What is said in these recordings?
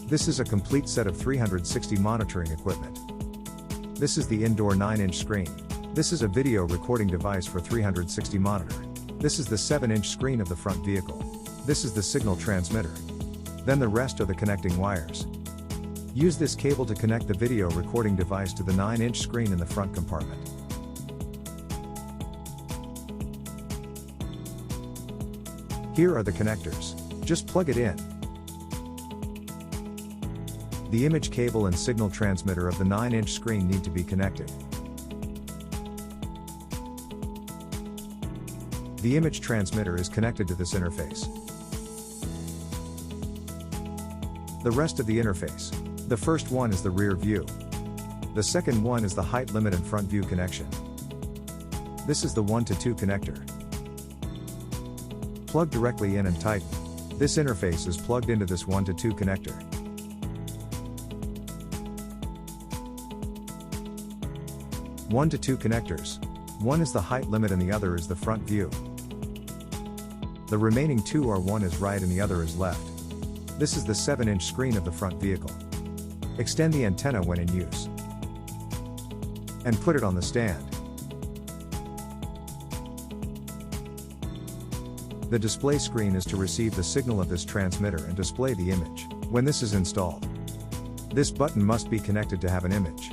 This is a complete set of 360 monitoring equipment. This is the indoor 9-inch screen. This is a video recording device for 360 monitor. This is the 7-inch screen of the front vehicle. This is the signal transmitter. Then the rest are the connecting wires. Use this cable to connect the video recording device to the 9-inch screen in the front compartment. Here are the connectors. Just plug it in. The image cable and signal transmitter of the 9-inch screen need to be connected. The image transmitter is connected to this interface. The rest of the interface. The first one is the rear view. The second one is the height limit and front view connection. This is the 1 to 2 connector. Plug directly in and tighten. This interface is plugged into this 1 to 2 connector. One to 2 connectors. One is the height limit and the other is the front view. The remaining two are, one is right and the other is left. This is the 7-inch screen of the front vehicle. Extend the antenna when in use. And put it on the stand. The display screen is to receive the signal of this transmitter and display the image. When this is installed, this button must be connected to have an image.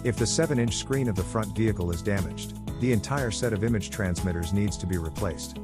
If the 7-inch screen of the front vehicle is damaged, the entire set of image transmitters needs to be replaced.